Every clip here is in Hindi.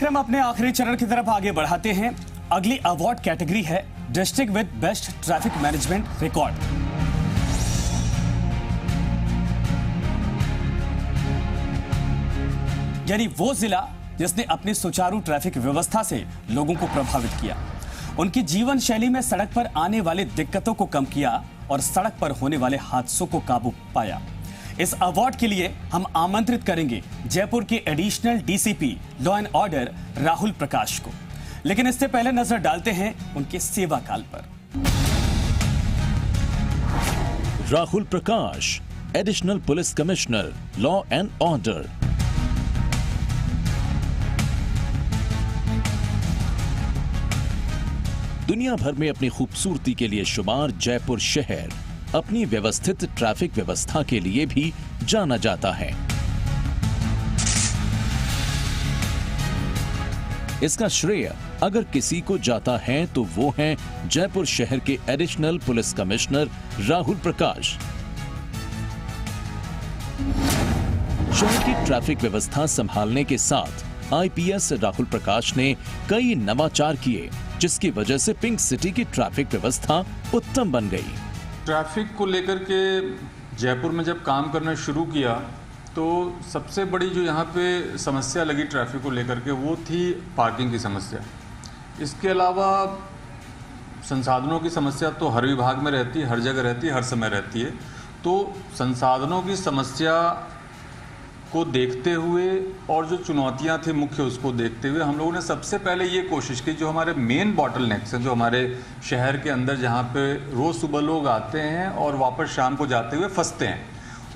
कार्यक्रम अपने आखिरी चरण की तरफ आगे बढ़ाते हैं। अगली अवार्ड कैटेगरी है district with best traffic management record. यानी वो जिला जिसने अपनी सुचारू ट्रैफिक व्यवस्था से लोगों को प्रभावित किया, उनकी जीवन शैली में सड़क पर आने वाली दिक्कतों को कम किया और सड़क पर होने वाले हादसों को काबू पाया। इस अवार्ड के लिए हम आमंत्रित करेंगे जयपुर के additional DCP law and order Rahul Prakash को। लेकिन इससे पहले नजर डालते हैं उनके सेवा काल पर। Rahul Prakash, additional police commissioner law and order. दुनिया भर में अपनी खूबसूरती के लिए शुमार जयपुर शहर अपनी व्यवस्थित ट्रैफिक व्यवस्था के लिए भी जाना जाता है। इसका श्रेय अगर किसी को जाता है तो वो हैं जयपुर शहर के additional police commissioner Rahul Prakash. शहर की ट्रैफिक व्यवस्था संभालने के साथ आईपीएस राहुल प्रकाश ने कई नवाचार किए, जिसकी वजह से पिंक सिटी की ट्रैफिक व्यवस्था उत्तम बन गई। ट्रैफिक को लेकर के जयपुर में जब काम करना शुरू किया तो सबसे बड़ी जो यहाँ पे समस्या लगी ट्रैफिक को लेकर के वो थी पार्किंग की समस्या। इसके अलावा संसाधनों की समस्या तो हर विभाग में रहती है, हर जगह रहती है, हर समय रहती है। तो संसाधनों की समस्या को देखते हुए और जो चुनौतियां थी मुख्य उसको देखते हुए हम लोगों ने सबसे पहले ये कोशिश की, जो हमारे मेन बॉटलनेक्स हैं, जो हमारे शहर के अंदर जहाँ पे रोज़ सुबह लोग आते हैं और वापस शाम को जाते हुए फंसते हैं,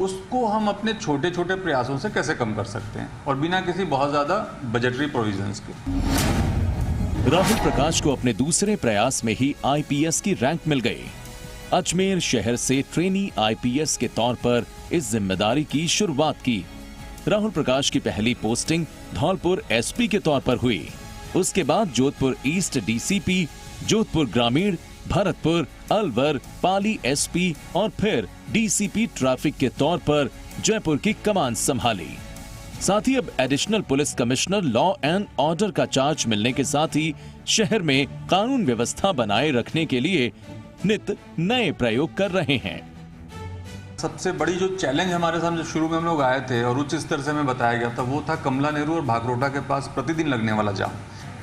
उसको हम अपने छोटे छोटे प्रयासों से कैसे कम कर सकते हैं और बिना किसी बहुत ज़्यादा बजटरी प्रोविजंस के। राहुल प्रकाश को अपने दूसरे प्रयास में ही आईपीएस की रैंक मिल गई। अजमेर शहर से ट्रेनी आईपीएस के तौर पर इस जिम्मेदारी की शुरुआत की। राहुल प्रकाश की पहली पोस्टिंग धौलपुर एसपी के तौर पर हुई। उसके बाद जोधपुर ईस्ट डीसीपी, जोधपुर ग्रामीण, भरतपुर, अलवर, पाली एसपी और फिर डीसीपी ट्रैफिक के तौर पर जयपुर की कमान संभाली। साथ ही अब additional police commissioner law and order का चार्ज मिलने के साथ ही शहर में कानून व्यवस्था बनाए रखने के लिए नित नए प्रयोग कर रहे हैं। सबसे बड़ी जो चैलेंज हमारे सामने शुरू में हम लोग आए थे और उच्च स्तर से हमें बताया गया था वो था कमला नेहरू और भागरोटा के पास प्रतिदिन लगने वाला जाम।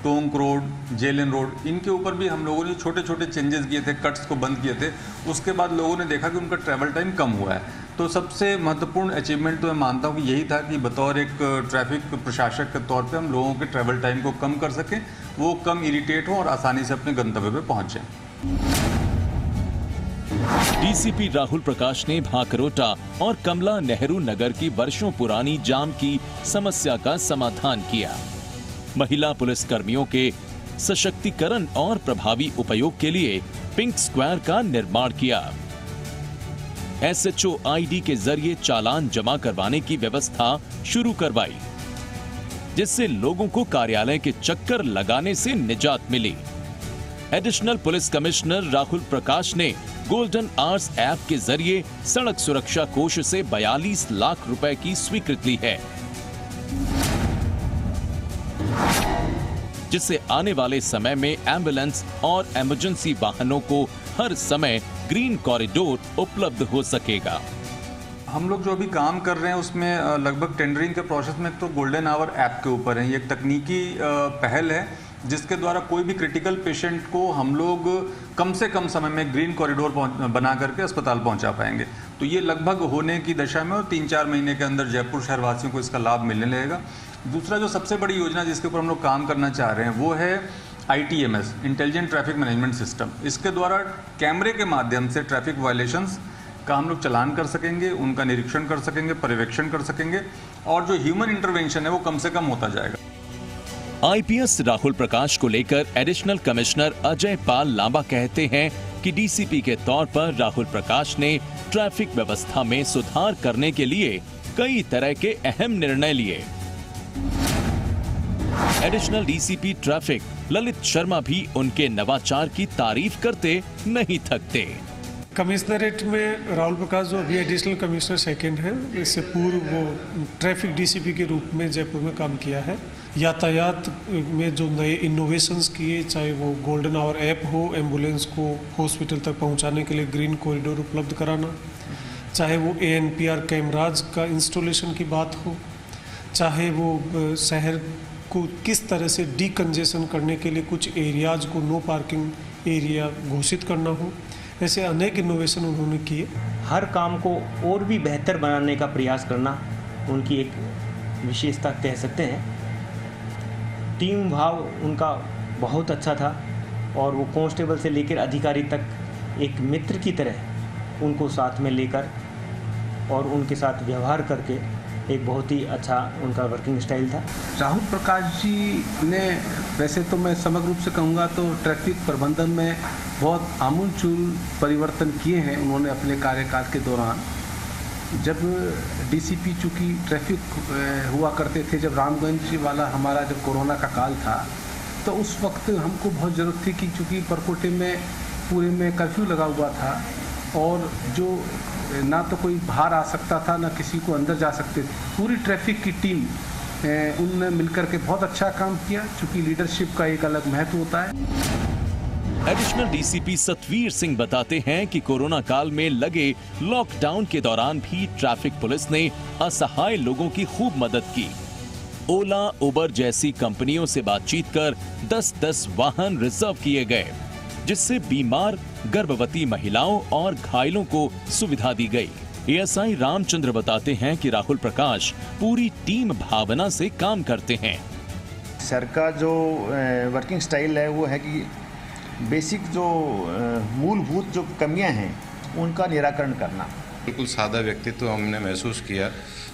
टोंक रोड, जेलन रोड, इनके ऊपर भी हम लोगों ने छोटे छोटे चेंजेस किए थे, कट्स को बंद किए थे। उसके बाद लोगों ने देखा कि उनका ट्रैवल टाइम कम हुआ है। तो सबसे महत्वपूर्ण अचीवमेंट तो मैं मानता हूँ कि यही था कि बतौर एक ट्रैफिक प्रशासक के तौर पर हम लोगों के ट्रैवल टाइम को कम कर सकें, वो कम इरिटेट हों और आसानी से अपने गंतव्य पर पहुँचें। डीसीपी राहुल प्रकाश ने भाकरोटा और कमला नेहरू नगर की वर्षों पुरानी जाम की समस्या का समाधान किया। महिला पुलिस कर्मियों के सशक्तिकरण और प्रभावी उपयोग के लिए पिंक स्क्वायर का निर्माण किया। एसएचओ आईडी के जरिए चालान जमा करवाने की व्यवस्था शुरू करवाई, जिससे लोगों को कार्यालय के चक्कर लगाने से निजात मिली। Additional police commissioner Rahul Prakash ने गोल्डन आवर्स ऐप के जरिए सड़क सुरक्षा कोष से 42 लाख रुपए की स्वीकृति ली है, जिससे आने वाले समय में एम्बुलेंस और इमरजेंसी वाहनों को हर समय ग्रीन कॉरिडोर उपलब्ध हो सकेगा। हम लोग जो अभी काम कर रहे हैं उसमें लगभग टेंडरिंग के प्रोसेस में तो गोल्डन आवर ऐप के ऊपर है। ये एक तकनीकी पहल है जिसके द्वारा कोई भी क्रिटिकल पेशेंट को हम लोग कम से कम समय में ग्रीन कॉरिडोर बना करके अस्पताल पहुंचा पाएंगे। तो ये लगभग होने की दशा में और 3-4 महीने के अंदर जयपुर शहरवासियों को इसका लाभ मिलने लगेगा। दूसरा जो सबसे बड़ी योजना जिसके ऊपर हम लोग काम करना चाह रहे हैं वो है ITMS, intelligent traffic management system. इसके द्वारा कैमरे के माध्यम से ट्रैफिक वायलेशंस का हम लोग चालान कर सकेंगे, उनका निरीक्षण कर सकेंगे, पर्यवेक्षण कर सकेंगे और जो ह्यूमन इंटरवेंशन है वो कम से कम होता जाएगा। आईपीएस राहुल प्रकाश को लेकर एडिशनल कमिश्नर अजय पाल लांबा कहते हैं कि डीसीपी के तौर पर राहुल प्रकाश ने ट्रैफिक व्यवस्था में सुधार करने के लिए कई तरह के अहम निर्णय लिए। Additional DCP traffic Lalit Sharma भी उनके नवाचार की तारीफ करते नहीं थकते। कमिश्नरेट में राहुल प्रकाश जो अभी एडिशनल कमिश्नर सेकंड है, इससे पूर्व वो ट्रैफिक डीसीपी के रूप में जयपुर में काम किया है। यातायात में जो नए इनोवेशंस किए, चाहे वो गोल्डन आवर ऐप हो, एम्बुलेंस को हॉस्पिटल तक पहुंचाने के लिए ग्रीन कॉरिडोर उपलब्ध कराना, चाहे वो ANPR कैमराज का इंस्टॉलेशन की बात हो, चाहे वो शहर को किस तरह से डीकंजेशन करने के लिए कुछ एरियाज को नो पार्किंग एरिया घोषित करना हो, ऐसे अनेक इनोवेशन उन्होंने किए। हर काम को और भी बेहतर बनाने का प्रयास करना उनकी एक विशेषता कह सकते हैं। टीम भाव उनका बहुत अच्छा था और वो कांस्टेबल से लेकर अधिकारी तक एक मित्र की तरह उनको साथ में लेकर और उनके साथ व्यवहार करके एक बहुत ही अच्छा उनका वर्किंग स्टाइल था। राहुल प्रकाश जी ने, वैसे तो मैं समग्र रूप से कहूँगा तो ट्रैफिक प्रबंधन में बहुत आमूलचूल परिवर्तन किए हैं उन्होंने अपने कार्यकाल के दौरान। जब DCP चूँकि ट्रैफिक हुआ करते थे, जब रामगंज वाला हमारा जब कोरोना का काल था, तो उस वक्त हमको बहुत ज़रूरत थी कि चूँकि परकोटे में पूरे में कर्फ्यू लगा हुआ था और जो ना तो कोई बाहर आ सकता था ना किसी को अंदर जा सकते थे, पूरी ट्रैफिक की टीम उनने मिलकर के बहुत अच्छा काम किया। चूँकि लीडरशिप का एक अलग महत्व होता है। एडिशनल DCP सतवीर सिंह बताते हैं कि कोरोना काल में लगे लॉकडाउन के दौरान भी ट्रैफिक पुलिस ने असहाय लोगों की खूब मदद की। ओला, उबर जैसी कंपनियों से बातचीत कर 10-10 वाहन रिजर्व किए गए, जिससे बीमार, गर्भवती महिलाओं और घायलों को सुविधा दी गई। ASI रामचंद्र बताते हैं कि राहुल प्रकाश पूरी टीम भावना से काम करते हैं। सर का जो वर्किंग स्टाइल है वो है कि बेसिक जो मूलभूत जो कमियां हैं उनका निराकरण करना। बिल्कुल सादा व्यक्तित्व हमने महसूस किया।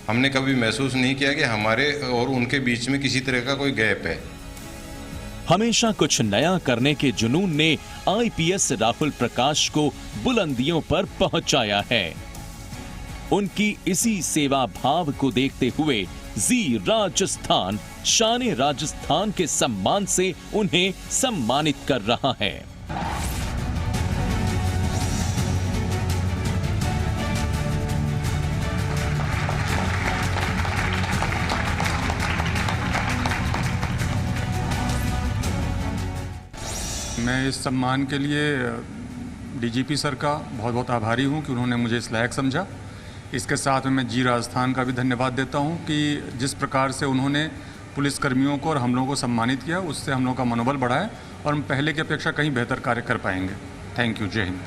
हमने कभी महसूस नहीं किया कि हमारे और उनके बीच में किसी तरह का कोई गैप है। हमेशा कुछ नया करने के जुनून ने IPS राहुल प्रकाश को बुलंदियों पर पहुंचाया है। उनकी इसी सेवा भाव को देखते हुए जी राजस्थान शान राजस्थान के सम्मान से उन्हें सम्मानित कर रहा है। मैं इस सम्मान के लिए DGP सर का बहुत बहुत आभारी हूं कि उन्होंने मुझे इस लायक समझा। इसके साथ में मैं जी राजस्थान का भी धन्यवाद देता हूं कि जिस प्रकार से उन्होंने पुलिसकर्मियों को और हम लोगों को सम्मानित किया, उससे हम लोगों का मनोबल बढ़ा है और हम पहले की अपेक्षा कहीं बेहतर कार्य कर पाएंगे। Thank you. जय हिंद।